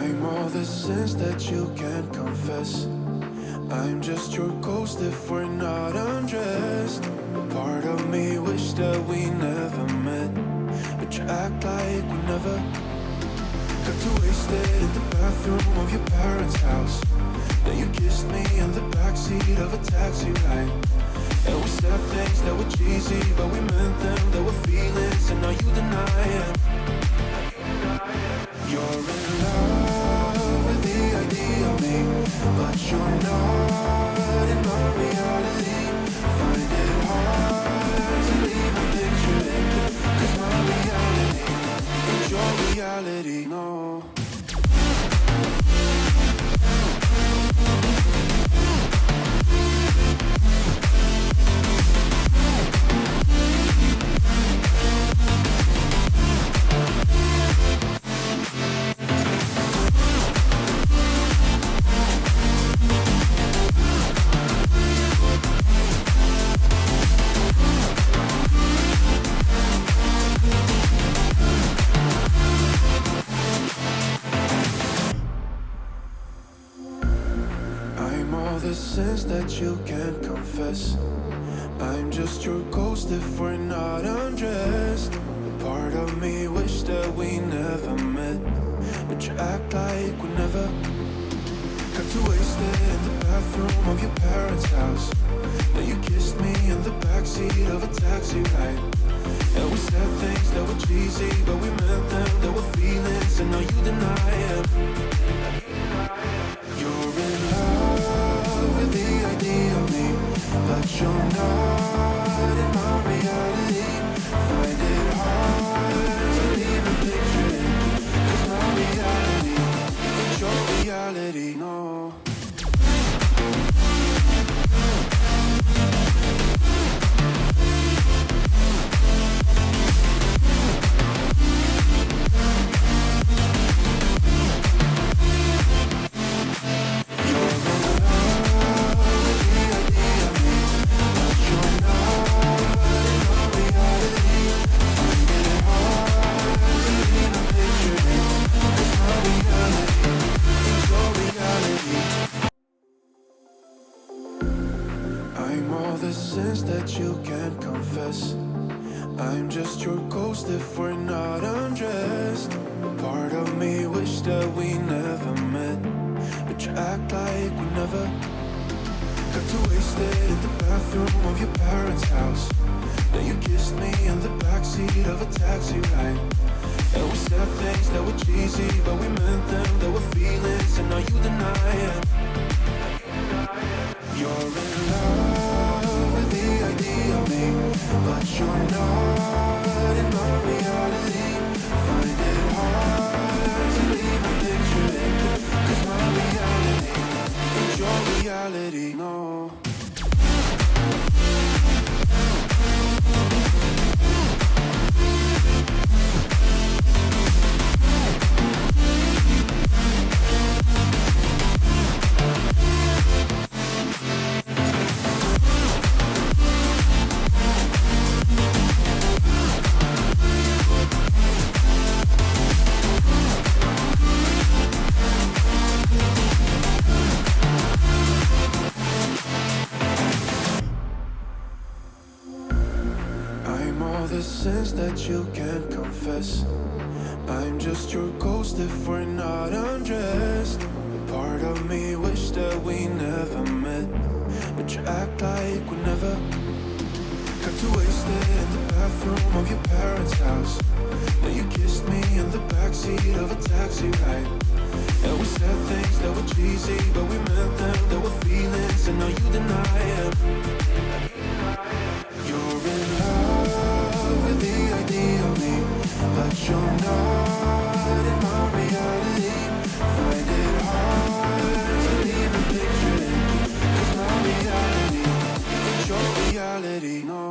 I'm all the sins that you can't confess. I'm just your ghost if we're not undressed. A part of me wish that we never met, but you act like we never. Got too wasted in the bathroom of your parents' house. Then you kissed me in the backseat of a taxi ride. And we said things that were cheesy, but we meant them. There were feelings, and now you deny it. You're in love with the idea of me, but you're not in my reality. Find it hard to even picture it, 'cause my reality ain't your reality, no. The sins that you can't confess. I'm just your ghost if we're not undressed. A part of me wish that we never met, but you act like we never. Got too wasted in the bathroom of your parents' house. Then you kissed me in the backseat of a taxi ride. And we said things that were cheesy, but we meant them. There were feelings, and now you deny it. You're in love with the idea of me, but you're not in my reality. Find it hard to even picture it, 'cause my reality ain't your reality, no. I'm all the sins that you can't confess. I'm just your ghost if we're not undressed. A part of me wish that we never met, but you act like we never. Got too wasted in the bathroom of your parents' house. Then you kissed me in the backseat of a taxi ride. And we said things that were cheesy, but we meant them. There were feelings, and now you deny it. You're in love with the idea of me, but you're not in my reality. Find it hard to even picture it, 'cause my reality ain't your reality, no. The sins that you can't confess. I'm just your ghost if we're not undressed. A part of me wish that we never met, but you act like we never. Got too wasted in the bathroom of your parents' house. Then you kissed me in the backseat of a taxi ride. And we said things that were cheesy, but we meant them. There were feelings, and now you deny it. You're in love with the idea of me, but you're not in my reality. Find it hard to even picture it, 'cause my reality ain't your reality, no.